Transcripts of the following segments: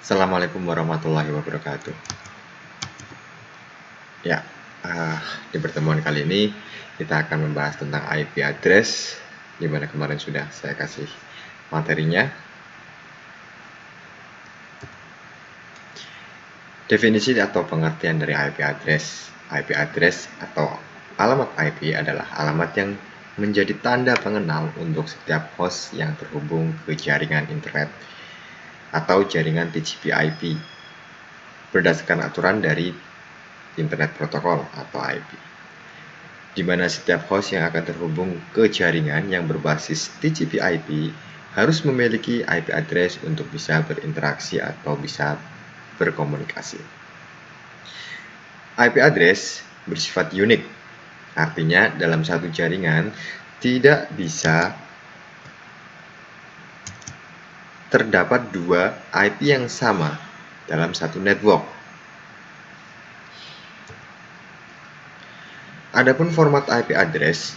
Assalamualaikum warahmatullahi wabarakatuh. Ya, di pertemuan kali ini kita akan membahas tentang IP address, di mana kemarin sudah saya kasih materinya. Definisi atau pengertian dari IP address. IP address atau alamat IP adalah alamat yang menjadi tanda pengenal untuk setiap host yang terhubung ke jaringan internet atau jaringan TCP/IP berdasarkan aturan dari Internet Protocol atau IP, di mana setiap host yang akan terhubung ke jaringan yang berbasis TCP/IP harus memiliki IP address untuk bisa berinteraksi atau bisa berkomunikasi. IP address bersifat unik, artinya dalam satu jaringan tidak bisa terdapat dua IP yang sama dalam satu network. Adapun format IP address,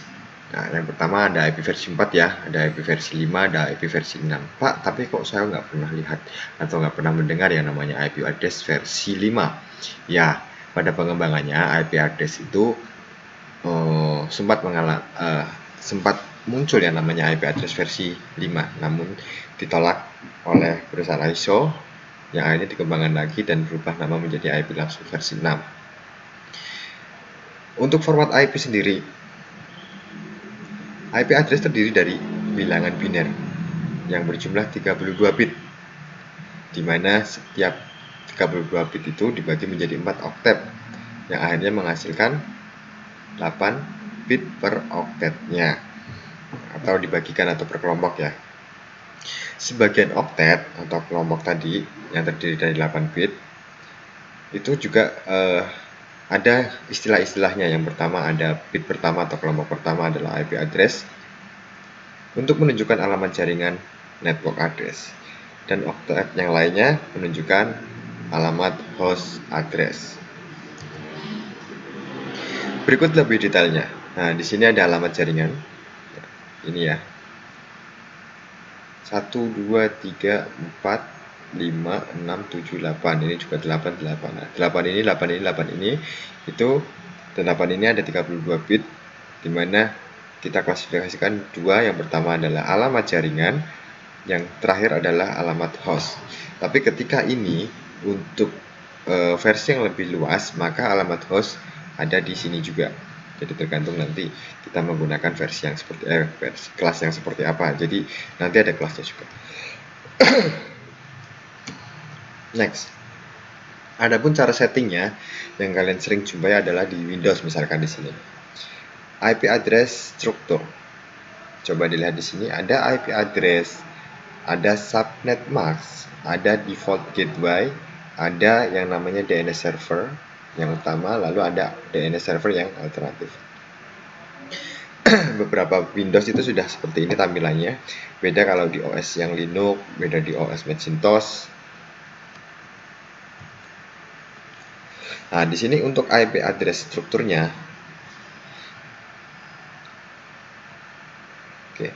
yang pertama ada IP versi 4 ya, ada IP versi 5, ada IP versi 6. Pak, tapi kok saya nggak pernah lihat atau nggak pernah mendengar yang namanya IP address versi 5? Ya, pada pengembangannya IP address itu sempat muncul yang namanya IP address versi 5, namun ditolak oleh perusahaan ISO yang akhirnya dikembangkan lagi dan berubah nama menjadi IP langsung versi 6. Untuk format IP sendiri, IP address terdiri dari bilangan biner yang berjumlah 32 bit, di mana setiap 32 bit itu dibagi menjadi 4 oktet yang akhirnya menghasilkan 8 bit per oktetnya, atau dibagikan atau per kelompok ya. Sebagian oktet atau kelompok tadi yang terdiri dari 8 bit itu juga ada istilah-istilahnya. Yang pertama ada bit pertama atau kelompok pertama adalah IP address untuk menunjukkan alamat jaringan network address, dan oktet yang lainnya menunjukkan alamat host address. Berikut lebih detailnya. Nah, di sini ada alamat jaringan. Ini ya. 1 2 3 4 5 6 7 8. Ini juga 8 8. Nah, 8 ini 8 ini 8 ini itu 8 ini ada 32 bit, di mana kita klasifikasikan dua. Yang pertama adalah alamat jaringan, yang terakhir adalah alamat host. Tapi ketika ini untuk versi yang lebih luas, maka alamat host ada di sini juga. Jadi tergantung nanti kita menggunakan versi yang seperti kelas yang seperti apa. Jadi nanti ada kelasnya juga. Next. Adapun cara settingnya yang kalian sering jumpai adalah di Windows, misalkan di sini. IP address struktur. Coba dilihat di sini ada IP address, ada subnet mask, ada default gateway, ada yang namanya DNS server yang utama, lalu ada DNS server yang alternatif. Beberapa Windows itu sudah seperti ini tampilannya. Beda kalau di OS yang Linux, beda di OS Macintosh. Nah, di sini untuk IP address strukturnya. Oke.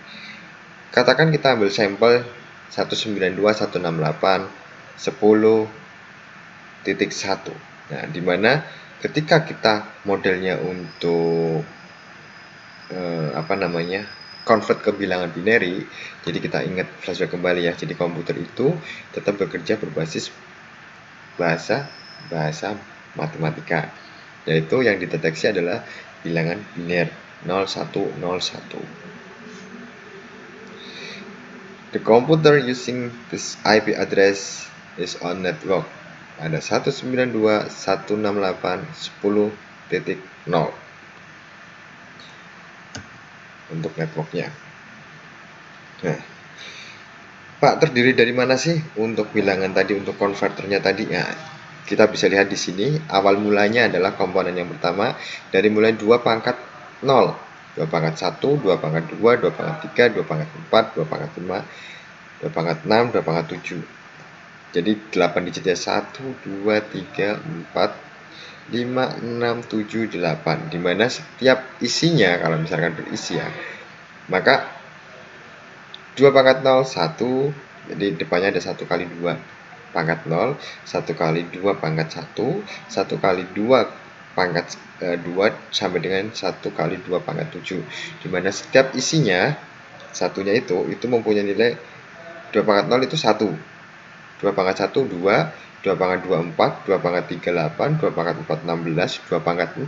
Katakan kita ambil sampel 192.168.10.1. Nah, di mana ketika kita modelnya untuk convert ke bilangan binary, jadi kita ingat flashback kembali ya. Jadi komputer itu tetap bekerja berbasis bahasa matematika, yaitu yang dideteksi adalah bilangan biner 0101. The computer using this IP address is on network. Ada 192.168.10.0 untuk networknya. Nah, Pak, terdiri dari mana sih untuk bilangan tadi, untuk konverternya tadi? Nah, kita bisa lihat di sini awal mulanya adalah komponen yang pertama dari mulai 2 pangkat 0, 2 pangkat 1, 2 pangkat 2, 2 pangkat 3, 2 pangkat 4, 2 pangkat 5, 2 pangkat 6, 2 pangkat 7. Jadi 8 digitnya 1, 2, 3, 4, 5, 6, 7, 8. Dimana setiap isinya, kalau misalkan berisi ya, maka 2 pangkat 0, 1, jadi depannya ada 1 kali 2. pangkat 0, 1 kali 2 pangkat 1, 1 kali 2 pangkat 2 sampai dengan 1 kali 2 pangkat 7, dimana setiap isinya satunya itu mempunyai nilai 2 pangkat 0 itu 1, 2 pangkat 1 2, 2 pangkat 2 4, 2 pangkat 3 8, 2 pangkat 4 16, 2 pangkat 5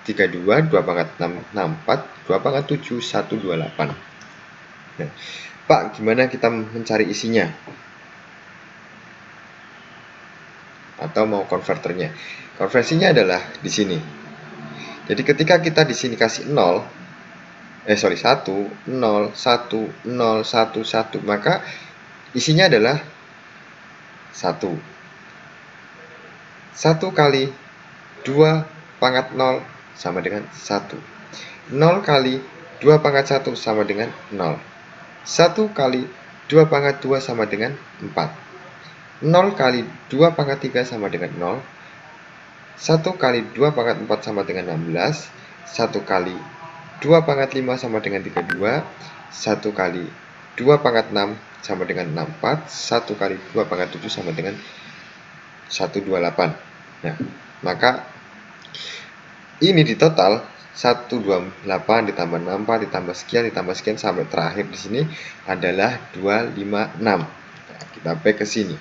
32, 2 pangkat 6 64, 2 pangkat 7 128. Nah, Pak, gimana kita mencari isinya? Atau mau konverternya? Konversinya adalah di sini. Jadi ketika kita di sini kasih 1, 0, 1, 0, 1, 1, maka isinya adalah 1. 1 kali 2 pangkat 0 sama dengan 1. 0 kali 2 pangkat 1 sama dengan 0. 1 kali 2 pangkat 2 sama dengan 4. 0 kali 2 pangkat 3 sama dengan 0. 1 kali 2 pangkat 4 sama dengan 16. 1 kali 2 pangkat 5 sama dengan 32. 1 kali 2 pangkat 6 sama dengan 64. 1 kali 2 pangkat 7 sama dengan 128. Nah, maka ini di total 128 ditambah 64 ditambah sekian sampai terakhir di sini adalah 256. Nah, kita back ke sini.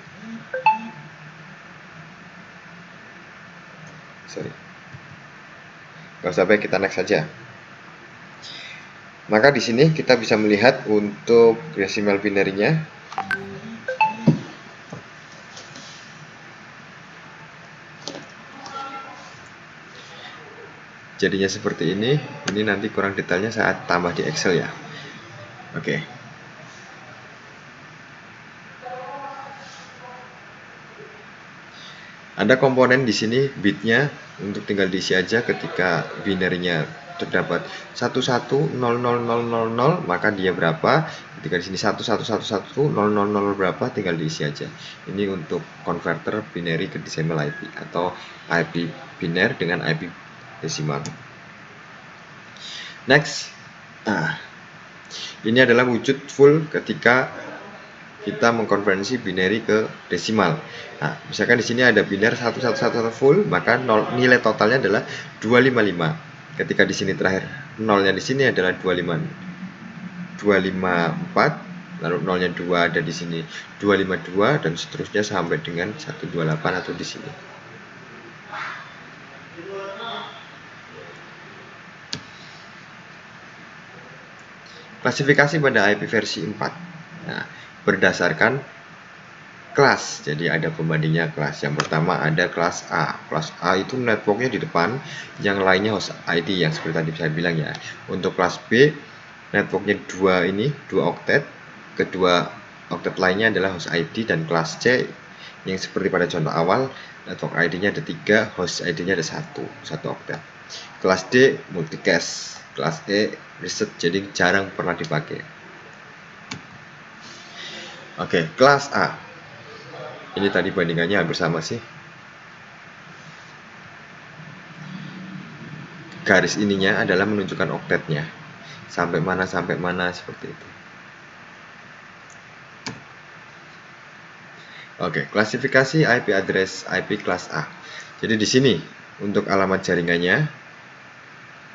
Gak usah back, kita next saja. Maka di sini kita bisa melihat untuk decimal binary-nya. Jadinya seperti ini. Ini nanti kurang detailnya saat tambah di Excel ya. Oke. Ada komponen di sini bitnya untuk tinggal diisi aja. Ketika binary-nya terdapat 110000 maka dia berapa? Ketika di sini 1111 000 berapa? Tinggal diisi aja. Ini untuk converter binary ke decimal IP atau IP biner dengan IP desimal. Next. Ini adalah wujud full ketika kita mengkonversi binary ke desimal. Nah, misalkan di sini ada biner 1111 full, maka nilai totalnya adalah 255. Ketika di sini terakhir nolnya di sini adalah 254, lalu nolnya 2 ada di sini 252 dan seterusnya sampai dengan 128 atau di sini. Klasifikasi pada IP versi 4. Nah, berdasarkan kelas, jadi ada pembandingnya kelas. Yang pertama ada kelas A. Kelas A itu networknya di depan, yang lainnya host ID yang seperti tadi saya bilang ya. Untuk kelas B, networknya 2 oktet, kedua oktet lainnya adalah host ID. Dan kelas C yang seperti pada contoh awal, network ID-nya ada 3, host ID-nya ada 1 oktet. Kelas D multicast, kelas E reset, jadi jarang pernah dipakai. Oke, kelas A. Ini tadi bandingannya hampir sama sih. Garis ininya adalah menunjukkan oktetnya. Sampai mana seperti itu. Oke, klasifikasi IP address IP kelas A. Jadi di sini untuk alamat jaringannya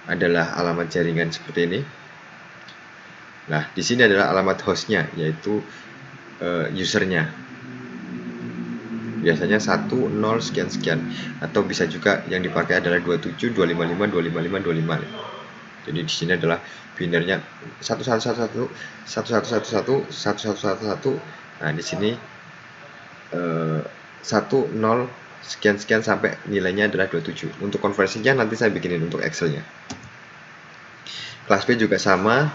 adalah alamat jaringan seperti ini. Nah, di sini adalah alamat hostnya, yaitu usernya. Biasanya 1, 0, sekian, atau bisa juga yang dipakai adalah 27, 255, 255, 255. Jadi di sini adalah binernya 1111, 1111, 1111. Nah, di sini 1, 0, sekian sampai nilainya adalah 27. Untuk konversinya nanti saya bikinin untuk Excel-nya. Kelas B juga sama.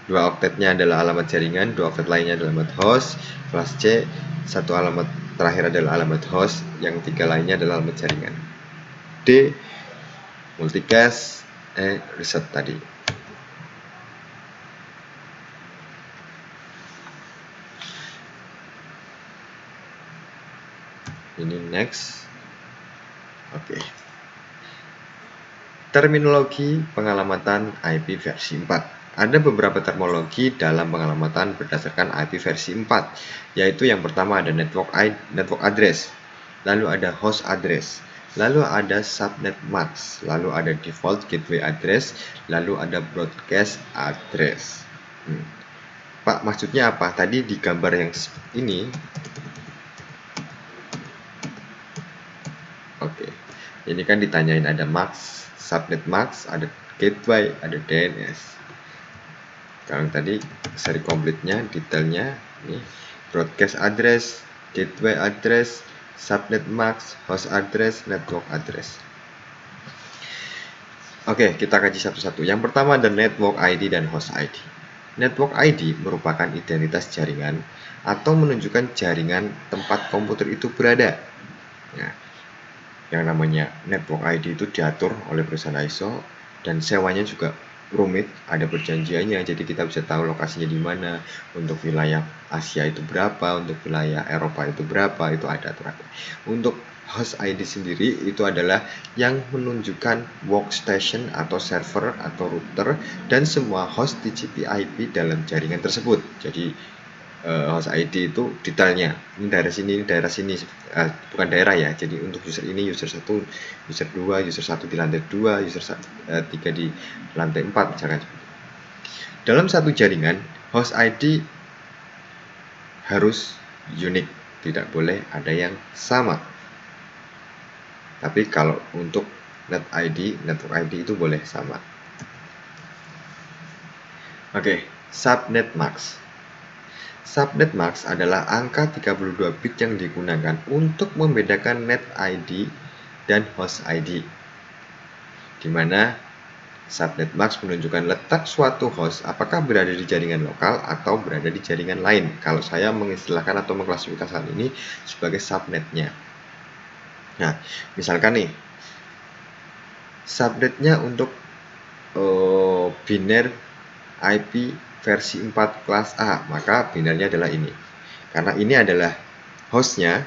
2 oktetnya adalah alamat jaringan, 2 oktet lainnya adalah alamat host. Kelas C, 1 alamat terakhir adalah alamat host, yang 3 lainnya adalah alamat jaringan. D, multicast. E, reset tadi. Ini next. Oke. Terminologi pengalamatan IP versi 4. Ada beberapa terminologi dalam pengamatan berdasarkan IP versi 4, yaitu yang pertama ada network address, lalu ada host address, lalu ada subnet mask, lalu ada default gateway address, lalu ada broadcast address. Pak, maksudnya apa? Tadi di gambar yang ini. Oke. Ini kan ditanyain ada mask, subnet mask, ada gateway, ada DNS. Kalau tadi seri komplitnya, detailnya ini broadcast address, gateway address, subnet mask, host address, network address. Oke, kita kaji satu-satu. Yang pertama ada network ID dan host ID. Network ID merupakan identitas jaringan atau menunjukkan jaringan tempat komputer itu berada. Nah, yang namanya network ID itu diatur oleh perusahaan ISO dan sewanya juga rumit, ada perjanjiannya, jadi kita bisa tahu lokasinya di mana, untuk wilayah Asia itu berapa, untuk wilayah Eropa itu berapa, itu ada aturannya. Untuk host ID sendiri itu adalah yang menunjukkan workstation atau server atau router dan semua host TCP IP dalam jaringan tersebut. Jadi host ID itu detailnya, ini daerah sini, bukan daerah ya, jadi untuk user ini user 1, user 2, user 1 di lantai 2, user 3 di lantai 4 misalkan. Dalam satu jaringan, host ID harus unik, tidak boleh ada yang sama. Tapi kalau untuk network ID itu boleh sama. Oke, subnet mask. Subnet mask adalah angka 32 bit yang digunakan untuk membedakan net ID dan host ID, di mana subnet mask menunjukkan letak suatu host apakah berada di jaringan lokal atau berada di jaringan lain. Kalau saya mengistilahkan atau mengklasifikasikan ini sebagai subnetnya. Nah, misalkan nih, subnetnya untuk biner IP versi 4 kelas A, maka binarnya adalah ini. Karena ini adalah hostnya,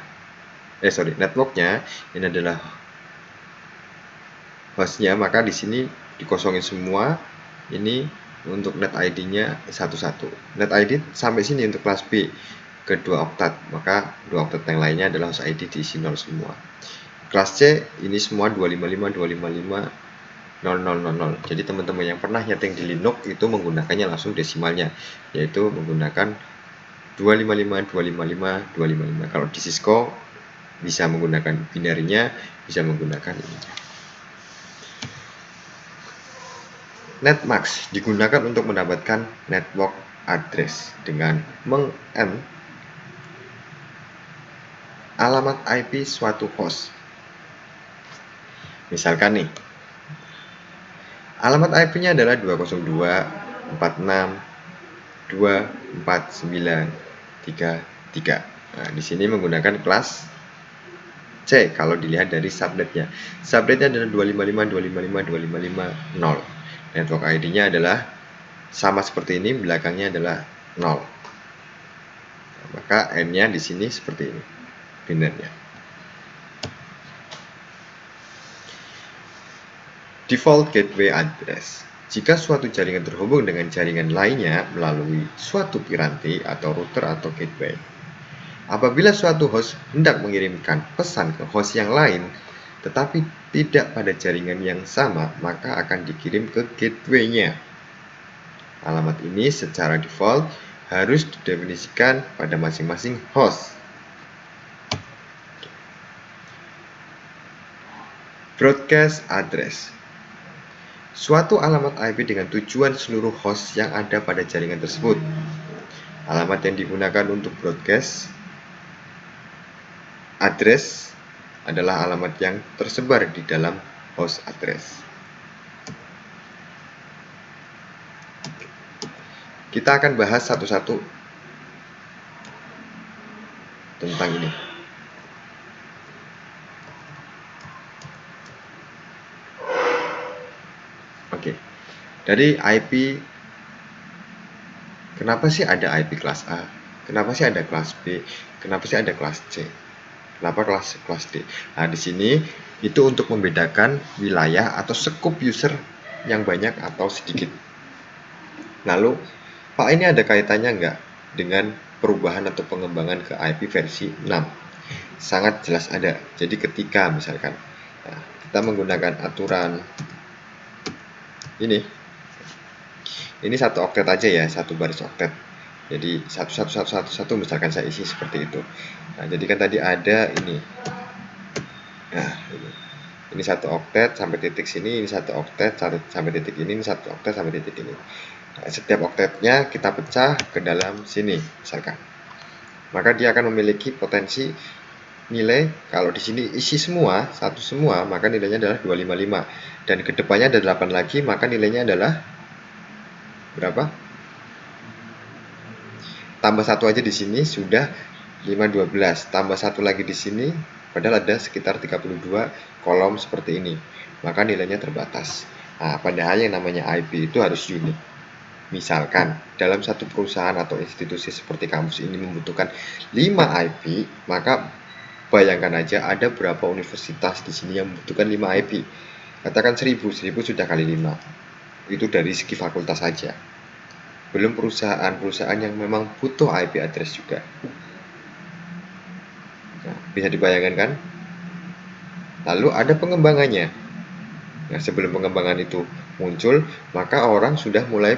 networknya, ini adalah hostnya, maka di sini dikosongin semua. Ini untuk net ID-nya satu-satu. Net ID sampai sini untuk kelas B ke 2 oktat, maka 2 oktat yang lainnya adalah host ID diisi 0 semua. Kelas C ini semua 255, 255, 0000. Jadi teman-teman yang pernah nyeting di Linux itu menggunakannya langsung desimalnya, yaitu menggunakan 255, 255, 255. Kalau di Cisco bisa menggunakan binarinya, bisa menggunakan ini. Netmask digunakan untuk mendapatkan network address dengan meng-M alamat IP suatu host. Misalkan nih, alamat IP-nya adalah 202.46.249.33. Nah, di sini menggunakan kelas C kalau dilihat dari subnetnya. Subnetnya adalah 255.255.255.0. Network ID-nya adalah sama seperti ini, belakangnya adalah 0. Maka N-nya di sini seperti ini, binarnya. Default gateway address. Jika suatu jaringan terhubung dengan jaringan lainnya melalui suatu piranti atau router atau gateway. Apabila suatu host hendak mengirimkan pesan ke host yang lain, tetapi tidak pada jaringan yang sama, maka akan dikirim ke gateway-nya. Alamat ini secara default harus didefinisikan pada masing-masing host. Broadcast address. Suatu alamat IP dengan tujuan seluruh host yang ada pada jaringan tersebut. Alamat yang digunakan untuk broadcast address adalah alamat yang tersebar di dalam host address. Kita akan bahas satu-satu tentang ini. Oke. Dari IP, kenapa sih ada IP kelas A? Kenapa sih ada kelas B? Kenapa sih ada kelas C? Kenapa kelas D? Nah, di sini itu untuk membedakan wilayah atau scope user yang banyak atau sedikit. Lalu, Pak, ini ada kaitannya nggak dengan perubahan atau pengembangan ke IP versi 6? Sangat jelas ada. Jadi ketika misalkan kita menggunakan aturan ini satu oktet aja ya, satu baris oktet. Jadi 111111 misalkan saya isi seperti itu. Nah, jadi kan tadi ada ini. Nah, ini satu oktet sampai titik sini, ini satu oktet sampai titik ini satu oktet sampai titik ini. Nah, setiap oktetnya kita pecah ke dalam sini misalkan. Maka dia akan memiliki potensi nilai, kalau di sini isi semua, satu semua, maka nilainya adalah 255. Dan kedepannya ada 8 lagi, maka nilainya adalah berapa? Tambah satu aja di sini sudah 512. Tambah satu lagi di sini, padahal ada sekitar 32 kolom seperti ini. Maka nilainya terbatas. Nah, padahal yang namanya IP itu harus unik. Misalkan dalam satu perusahaan atau institusi seperti kampus ini membutuhkan 5 IP, maka bayangkan aja ada berapa universitas di sini yang membutuhkan 5 IP. Katakan 1000 sudah kali 5. Itu dari segi fakultas saja. Belum perusahaan-perusahaan yang memang butuh IP address juga. Nah, bisa dibayangkan kan? Lalu ada pengembangannya. Nah, sebelum pengembangan itu muncul, maka orang sudah mulai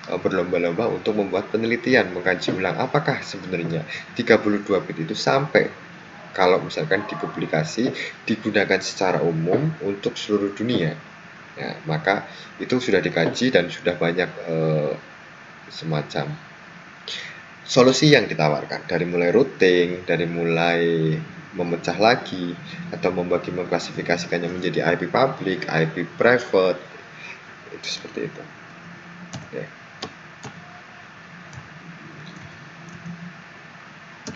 berlomba-lomba untuk membuat penelitian, mengkaji ulang apakah sebenarnya 32 bit itu sampai kalau misalkan dipublikasi digunakan secara umum untuk seluruh dunia. Ya, maka itu sudah dikaji dan sudah banyak semacam solusi yang ditawarkan, dari mulai routing, dari mulai memecah lagi atau mengklasifikasikannya menjadi IP public, IP private, itu seperti itu. Oke.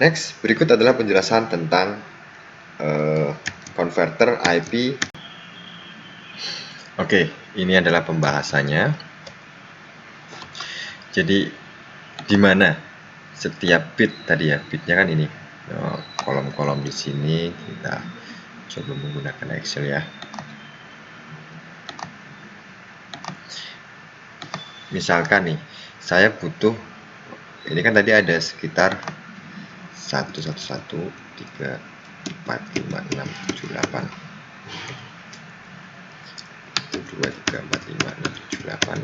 Next, berikut adalah penjelasan tentang converter IP. Oke, ini adalah pembahasannya. Jadi di mana setiap bit tadi ya, bitnya kan ini kolom-kolom di sini. Kita coba menggunakan Excel ya. Misalkan nih, saya butuh, ini kan tadi ada sekitar 1 1 1 3 4 5 6 7 8 1 2 3 4 5 6 7 8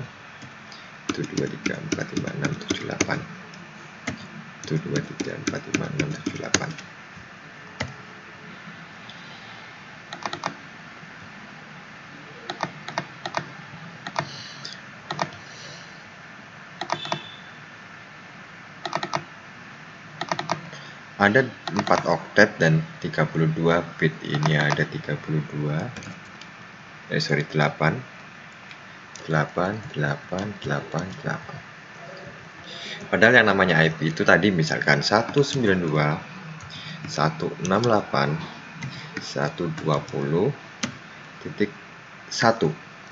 1 2 3 4 5 6 7 8 1 2 3 4 5 6 7 8. Ada 4 oktet dan 32 bit. Ini ada 32 8 8. Padahal yang namanya IP itu tadi misalkan 192 168 120.1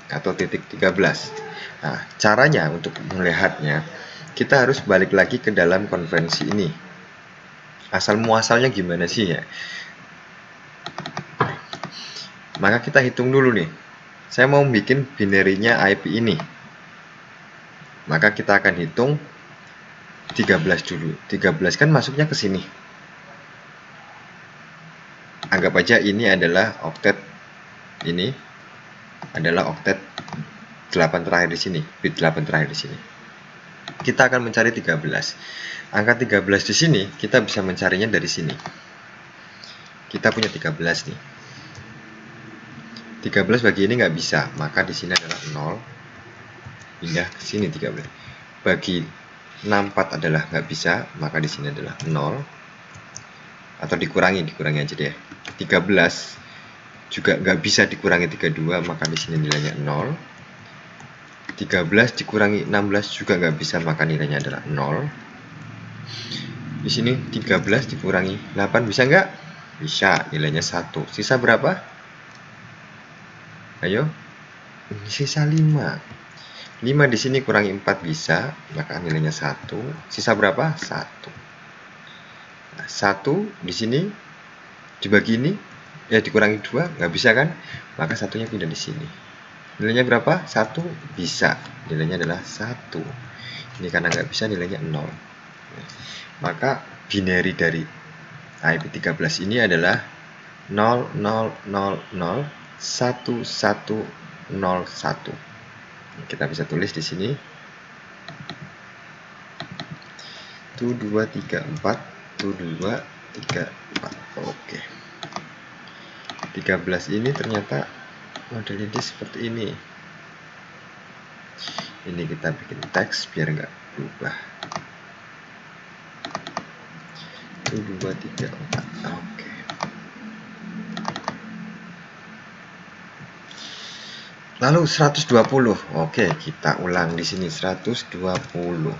atau titik 13. Nah, caranya untuk melihatnya, kita harus balik lagi ke dalam konvensi ini. Asal muasalnya gimana sih ya? Maka kita hitung dulu nih. Saya mau bikin binary-nya IP ini. Maka kita akan hitung 13 dulu. 13 kan masuknya ke sini. Anggap aja ini adalah oktet, ini adalah oktet 8 terakhir di sini, bit 8 terakhir di sini. Kita akan mencari 13. Angka 13 di sini kita bisa mencarinya dari sini. Kita punya 13 nih. 13 bagi ini nggak bisa, maka di sini adalah 0. Pindah ke sini 13. Bagi 64 adalah nggak bisa, maka di sini adalah 0. Atau dikurangi aja deh. 13 juga nggak bisa dikurangi 32, maka di sini nilainya 0. 13 dikurangi 16 juga nggak bisa, maka nilainya adalah 0. Di sini 13 dikurangi 8 bisa nggak? Bisa, nilainya 1. Sisa berapa? Ayo. Sisa 5. 5 di sini kurangi 4 bisa, maka nilainya 1. Sisa berapa? 1. Nah, 1 di sini dibagi ini, ya dikurangi 2, nggak bisa kan? Maka satunya pindah di sini. Nilainya berapa? 1 bisa. Nilainya adalah 1. Ini karena nggak bisa nilainya 0. Maka binary dari IP13 ini adalah 00001101. Kita bisa tulis di sini 2234 2234. Oke. 13 ini ternyata modelnya dia seperti ini. Ini kita bikin teks biar nggak berubah. 2234. Oke. Lalu 120. Oke, kita ulang di sini 120.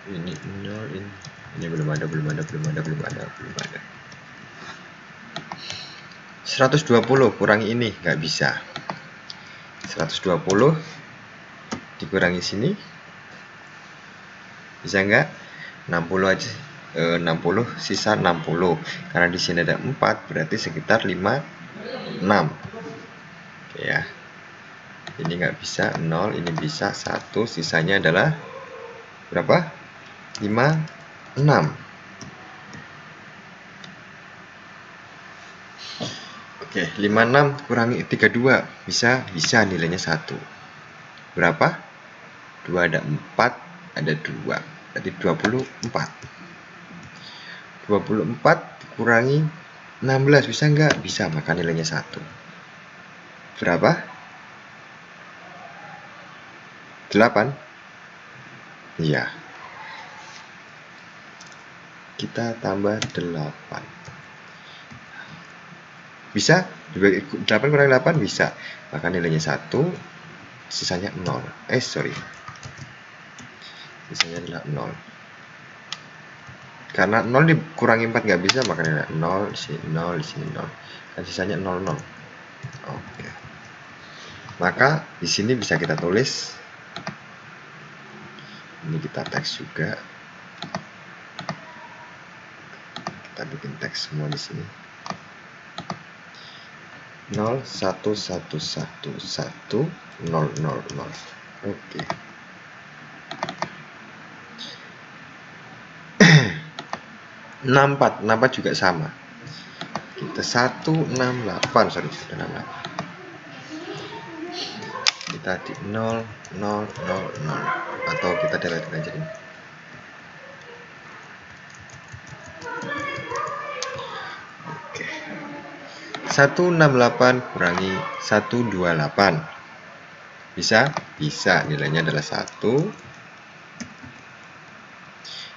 Ini 0 ini belum ada. 120 kurangi ini nggak bisa. 120 dikurangi sini bisa nggak? 60 aja. 60 sisa 60 karena di sini ada 4 berarti sekitar 56 ya. Ini nggak bisa 0, ini bisa 1, sisanya adalah berapa? 56. Oke, 56 kurangi 32 bisa nilainya 1. Berapa? 2 ada 4 ada 2 berarti 24. 24 dikurangi 16 bisa nggak? Bisa, maka nilainya 1. Berapa? 8? Iya. Kita tambah 8. Bisa? 8 kurangi 8 bisa. Maka nilainya 1, sisanya 0. Sisanya adalah 0. Karena 0 dikurangi 4 nggak bisa, maka nilai 0, di sini 0, di sini 0. Kan sisanya 00. Oke. Maka di sini bisa kita tulis. Ini kita teks juga. Kita bikin teks semua di sini. 011111000. Oke. 64 juga sama. Kita 168, sorry, 168. Kita di 0000 atau kita deletin aja ini. Oke. 168 kurangi 128. Bisa? Bisa. Nilainya adalah 1.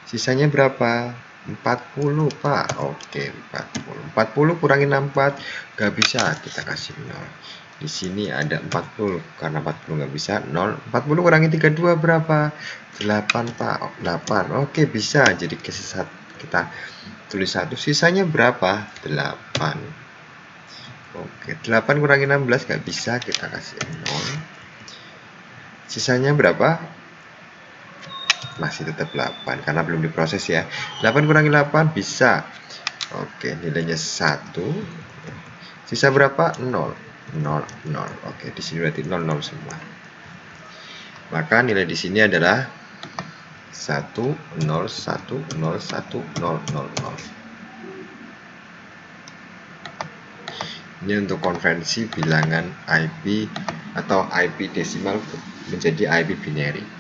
Sisanya berapa? 40, Pak. Oke, 40. 40 kurangi 64 nggak bisa, kita kasih 0. Di sini ada 40, karena 40 nggak bisa, 0. 40 kurangi 32 berapa? 8, Pak. 8. Oke, bisa. Jadi kita tulis 1. Sisanya berapa? 8. Oke, 8 kurangi 16 nggak bisa, kita kasih 0. Sisanya berapa? Masih tetap 8 karena belum diproses ya. 8 kurangi 8 bisa. Oke, nilainya 1. Sisa berapa? 0. 0, 0. Oke, di sini berarti 0, 0 semua. Maka nilai di sini adalah 1, 0, 1, 0, 1, 0, 0, 0. Ini untuk konvensi bilangan IP atau IP desimal menjadi IP binary.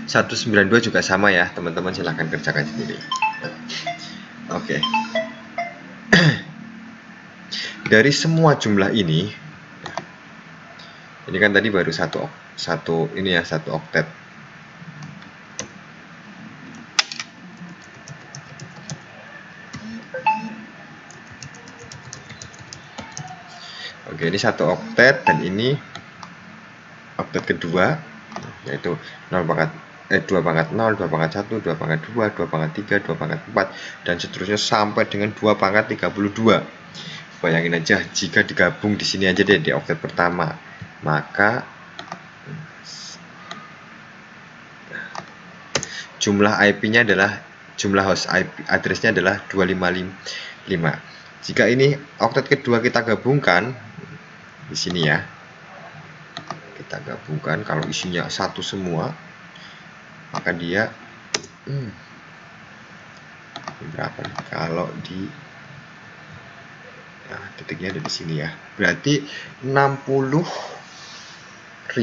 192 juga sama ya, teman-teman silahkan kerjakan sendiri. Oke. Dari semua jumlah ini kan tadi baru satu ini ya, satu oktet. Oke, ini satu oktet dan ini oktet kedua, yaitu 2 pangkat 0, 2 pangkat 1, 2 pangkat 2, 2 pangkat 3, 2 pangkat 4, dan seterusnya sampai dengan 2 pangkat 32. Bayangin aja jika digabung di sini aja deh di oktet pertama, maka jumlah IP-nya adalah jumlah host IP address-nya adalah 255. Jika ini oktet kedua kita gabungkan di sini ya. Kita gabungkan kalau isinya satu semua. maka dia berapa nih? Kalau di titiknya ada di sini ya, berarti 60.415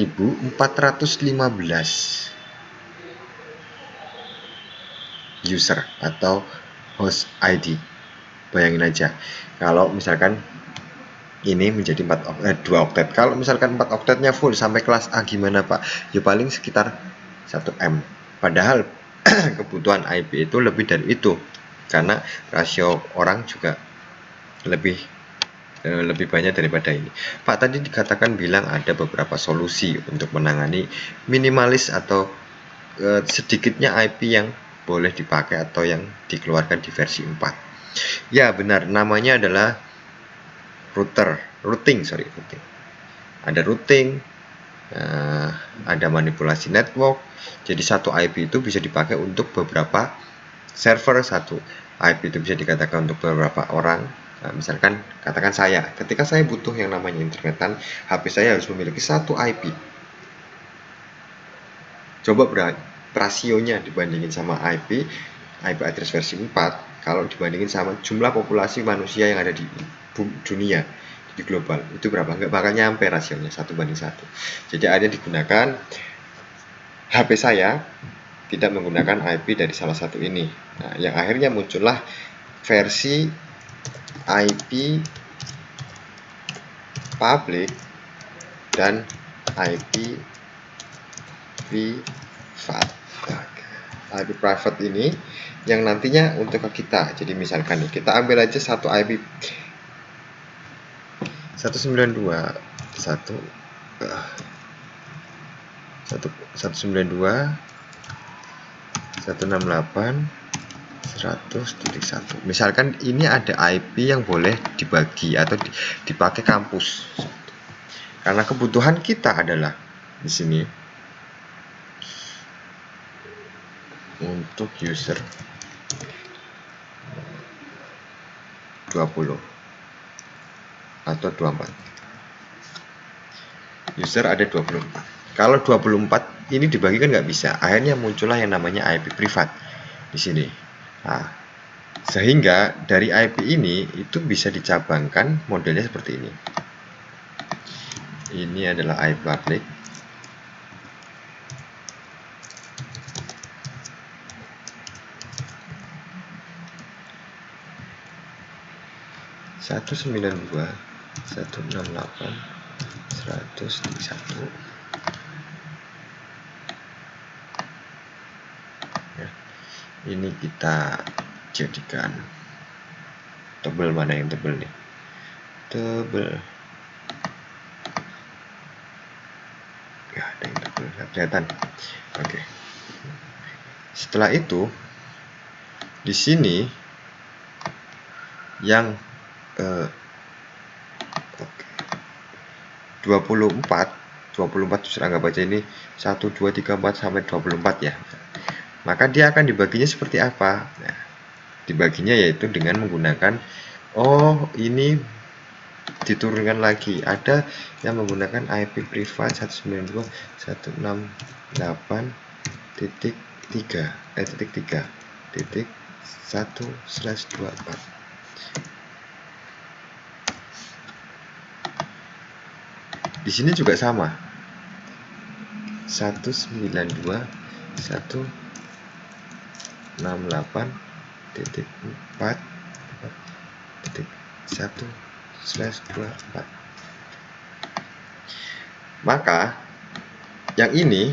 user atau host ID. Bayangin aja kalau misalkan ini menjadi 2 oktet. Kalau misalkan 4 oktetnya full sampai kelas A gimana Pak? Ya paling sekitar 1M. Padahal kebutuhan IP itu lebih dari itu, karena rasio orang juga lebih banyak daripada ini. Pak tadi dikatakan bilang ada beberapa solusi untuk menangani minimalis atau sedikitnya IP yang boleh dipakai atau yang dikeluarkan di versi 4. Ya benar, namanya adalah routing. Ada routing, ada manipulasi network. Jadi satu IP itu bisa dipakai untuk beberapa server, satu IP itu bisa dikatakan untuk beberapa orang. Nah, misalkan katakan saya, ketika saya butuh yang namanya internetan, HP saya harus memiliki satu IP. Coba rasionya dibandingin sama IP address versi 4, kalau dibandingin sama jumlah populasi manusia yang ada di dunia, di global, itu berapa? Nggak bakal nyampe rasionya 1:1. Jadi akhirnya digunakan HP saya tidak menggunakan IP dari salah satu ini. Nah, yang akhirnya muncullah versi IP public dan IP private. IP private ini yang nantinya untuk kita. Jadi misalkan nih, kita ambil aja satu IP 192.168.100.1. Misalkan ini ada IP yang boleh dibagi atau dipakai kampus. Karena kebutuhan kita adalah di sini untuk user 20 atau 24. User ada 24. Kalau 24 ini dibagi kan nggak bisa. Akhirnya muncullah yang namanya IP privat di sini. Nah, sehingga dari IP ini itu bisa dicabangkan modelnya seperti ini. Ini adalah IP public. Satu 192.168.100.1. Ya, ini kita jadikan tebel, mana yang tebel nih? Tebel. Ya, ada yang tebel, nggak kelihatan. Oke. Setelah itu di sini yang 24 terus anggap aja ini 1, 2, 3, 4 sampai 24 ya. Maka dia akan dibaginya seperti apa? Nah, dibaginya yaitu dengan menggunakan ini diturunkan lagi. Ada yang menggunakan IP privat 192.168.3.1/24. Di sini juga sama. 192.168.4.1/24. Maka yang ini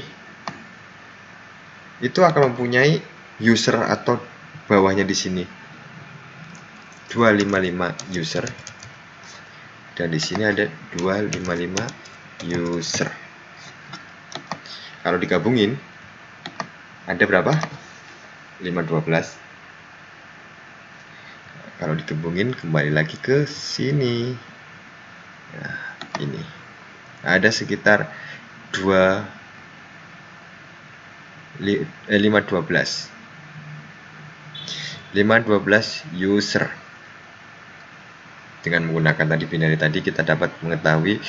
itu akan mempunyai user atau bawahnya di sini 255 user, dan di sini ada 255 user. Kalau digabungin ada berapa? 512. Kalau digabungin kembali lagi ke sini. Nah, ini ada sekitar 512 user. Dengan menggunakan tadi binary tadi, kita dapat mengetahui,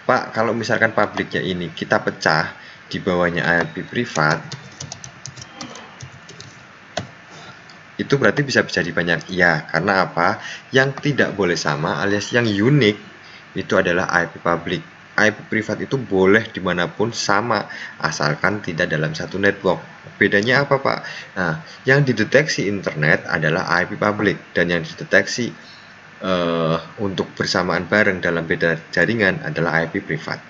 Pak, kalau misalkan publiknya ini kita pecah, di bawahnya IP privat, Itu berarti bisa jadi banyak. Iya, karena apa? Yang tidak boleh sama alias yang unik itu adalah IP public. IP privat itu boleh dimanapun sama, asalkan tidak dalam satu network. Bedanya apa, Pak? Nah, yang dideteksi internet adalah IP public, dan yang dideteksi untuk bersamaan bareng dalam beda jaringan adalah IP privat.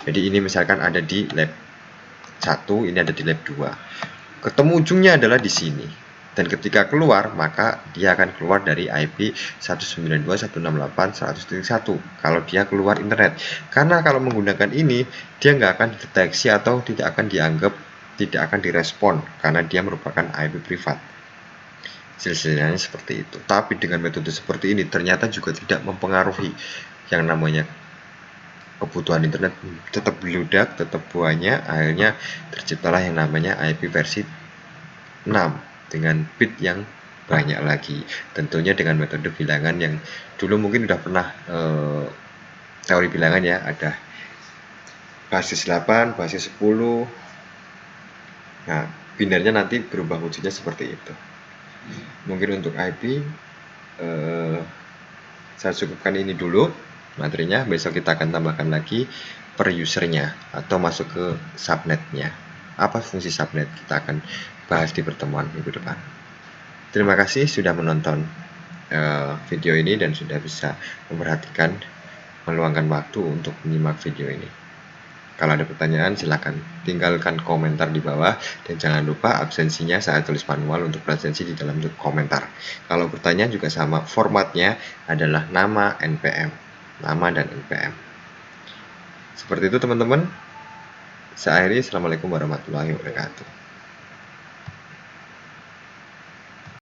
Jadi ini misalkan ada di lab 1, ini ada di lab 2. Ketemu ujungnya adalah di sini. Dan ketika keluar, maka dia akan keluar dari IP 192.168.100.1 kalau dia keluar internet. Karena kalau menggunakan ini, dia nggak akan dideteksi atau tidak akan dianggap, tidak akan direspon karena dia merupakan IP privat. Silsilahnya seperti itu. Tapi dengan metode seperti ini ternyata juga tidak mempengaruhi yang namanya kebutuhan internet, tetap beludak, tetap banyak. Akhirnya terciptalah yang namanya IP versi 6 dengan bit yang banyak lagi, tentunya dengan metode bilangan yang dulu mungkin udah pernah teori bilangan ya, ada basis 8, basis 10. Nah, binarnya nanti berubah wujudnya seperti itu. Mungkin untuk IP saya cukupkan ini dulu materinya, besok kita akan tambahkan lagi per usernya atau masuk ke subnetnya. Apa fungsi subnet? Kita akan bahas di pertemuan minggu depan. Terima kasih sudah menonton video ini dan sudah bisa memperhatikan, meluangkan waktu untuk menyimak video ini. Kalau ada pertanyaan silahkan tinggalkan komentar di bawah, dan jangan lupa absensinya saya tulis manual untuk absensi di dalam komentar. Kalau pertanyaan juga sama, formatnya adalah nama NPM, nama dan NPM. Seperti itu teman-teman. Saya akhiri, assalamualaikum warahmatullahi wabarakatuh.